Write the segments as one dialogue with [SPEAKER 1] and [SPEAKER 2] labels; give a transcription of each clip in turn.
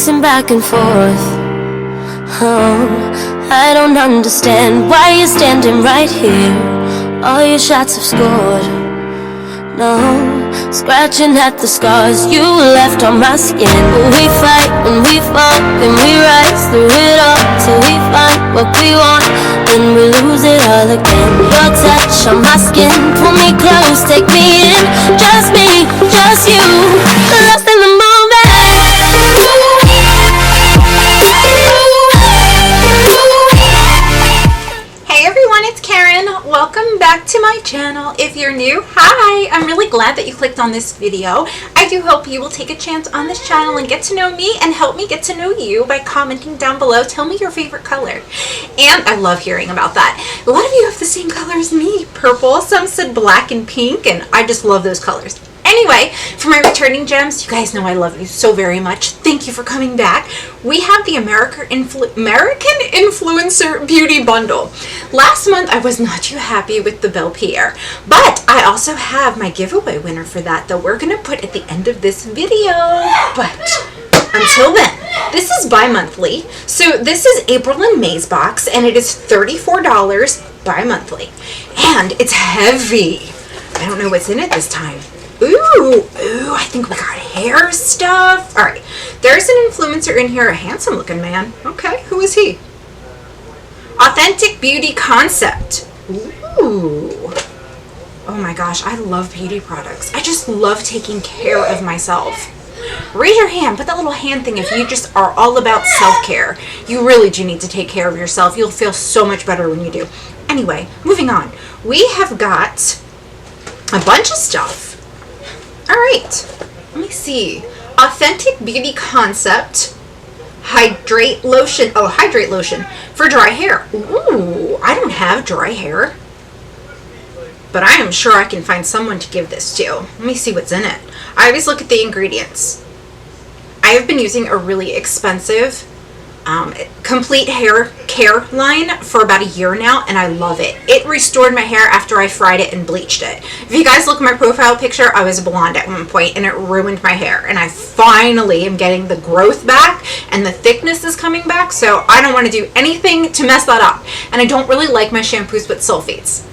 [SPEAKER 1] pacing back and forth. Oh, I don't understand why you're standing right here. All your shots have scored. No, scratching at the scars you left on my skin. We fight and we fall and we rise through it all till we find what we want, then we lose it all again. Your touch on my skin, pull me close, take me in. Just me, just you, lost in the moment.
[SPEAKER 2] Welcome back to my channel. If you're new, hi! I'm really glad that you clicked on this video. I do hope you will take a chance on this channel and get to know me and help me get to know you by commenting down below. Tell me your favorite color. And I love hearing about that. A lot of you have the same color as me, purple. Some said black and pink, and I just love those colors. Anyway, for my returning gems, you guys know I love you so very much. Thank you for coming back. We have the American Influencer Beauty Bundle. Last month, I was not too happy with the Belle Pierre, but I also have my giveaway winner for that we're going to put at the end of this video. But until then, this is bi-monthly. So this is April and May's box, and it is $34 bi-monthly. And it's heavy. I don't know what's in it this time. Ooh, I think we got hair stuff. All right, there's an influencer in here, a handsome looking man. Okay, who is he? Authentic Beauty Concept. Ooh. Oh my gosh, I love beauty products. I just love taking care of myself. Raise your hand, put that little hand thing if you just are all about self-care. You really do need to take care of yourself. You'll feel so much better when you do. Anyway, moving on. We have got a bunch of stuff. All right, let me see. Authentic Beauty Concept Hydrate Lotion. Oh, Hydrate Lotion for dry hair. Ooh, I don't have dry hair, but I am sure I can find someone to give this to. Let me see what's in it. I always look at the ingredients. I have been using a really expensive complete hair care line for about a year now, and I love it. It restored my hair after I fried it and bleached it. If you guys look at my profile picture, I was blonde at one point and it ruined my hair, and I finally am getting the growth back and the thickness is coming back, so I don't want to do anything to mess that up. And I don't really like my shampoos with sulfates.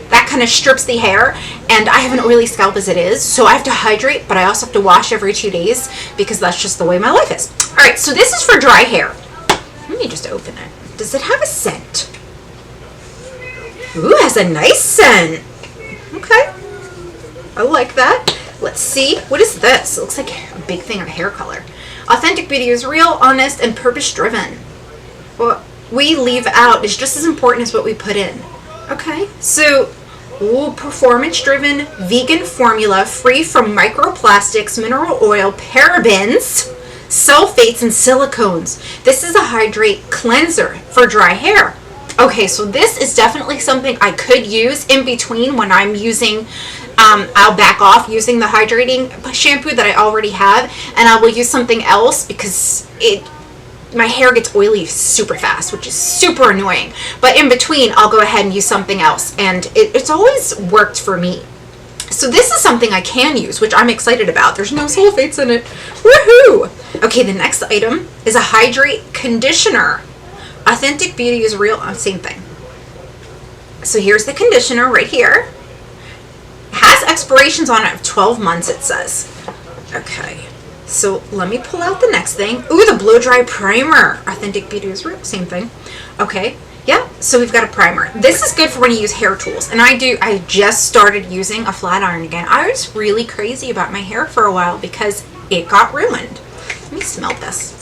[SPEAKER 2] That kind of strips the hair, and I have an oily scalp as it is, so I have to hydrate, but I also have to wash every 2 days because that's just the way my life is. All right, so this is for dry hair. Let me just open it. Does it have a scent? Ooh, it has a nice scent. Okay. I like that. Let's see. What is this? It looks like a big thing of hair color. Authentic beauty is real, honest, and purpose-driven. What we leave out is just as important as what we put in. Okay. So, performance-driven, vegan formula, free from microplastics, mineral oil, parabens, sulfates, and silicones. This is a hydrate cleanser for dry hair. Okay, so this is definitely something I could use in between when I'm using, I'll back off using the hydrating shampoo that I already have, and I will use something else because my hair gets oily super fast, which is super annoying. But in between, I'll go ahead and use something else, and it's always worked for me. So this is something I can use, which I'm excited about. There's no sulfates in it. Woohoo! Okay, the next item is a Hydrate Conditioner. Authentic Beauty is real. Same thing. So here's the conditioner right here. It has expirations on it of 12 months, it says. Okay, so let me pull out the next thing. Ooh, the Blow Dry Primer. Authentic Beauty is real. Same thing. Okay. Yeah, so we've got a primer. This is good for when you use hair tools. And I just started using a flat iron again. I was really crazy about my hair for a while because it got ruined. Let me smell this.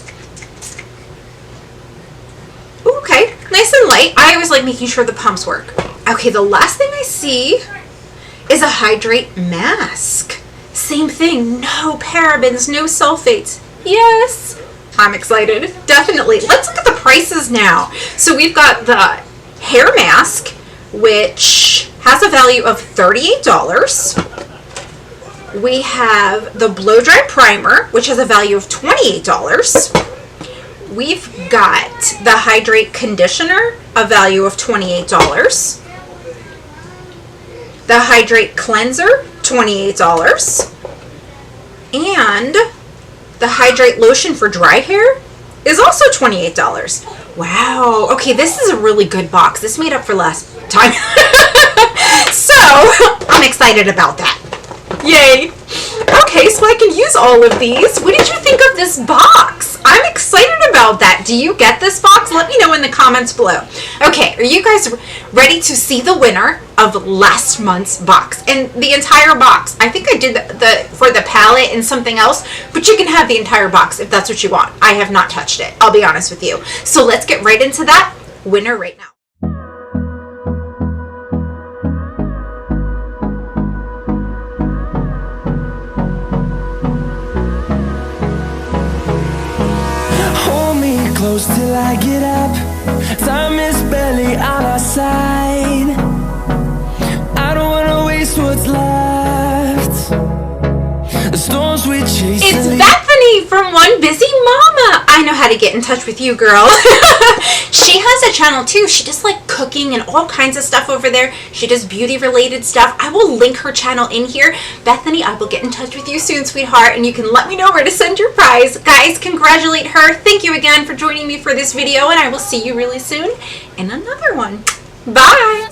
[SPEAKER 2] Ooh, okay, nice and light. I always like making sure the pumps work. Okay, the last thing I see is a Hydrate Mask. Same thing, no parabens, no sulfates. Yes. I'm excited. Definitely. Let's look at the prices now. So we've got the hair mask, which has a value of $38. We have the Blow Dry Primer, which has a value of $28. We've got the Hydrate Conditioner, a value of $28. The Hydrate Cleanser, $28. And the Hydrate Lotion for dry hair is also $28. Wow. Okay, this is a really good box. This made up for last time. So, I'm excited about that. Yay. Okay, so I can use all of these. What did you think of this box? I'm excited about that. Do you get this box? Let me know in the comments below. Okay, are you guys ready to see the winner of last month's box? And the entire box. I think I did the for the palette and something else, but you can have the entire box if that's what you want. I have not touched it, I'll be honest with you. So let's get right into that winner right now.
[SPEAKER 3] Close till I get up. Time is barely on our side. I don't wanna waste what's left. The storms we chase.
[SPEAKER 2] It's Bethany from One Busy Mama. I know how to get in touch with you, girl. She has a channel too. She does like cooking and all kinds of stuff over there. She does beauty related stuff. I will link her channel in here. Bethany, I will get in touch with you soon, sweetheart, and you can let me know where to send your prize. Guys, congratulate her. Thank you again for joining me for this video, and I will see you really soon in another one. Bye.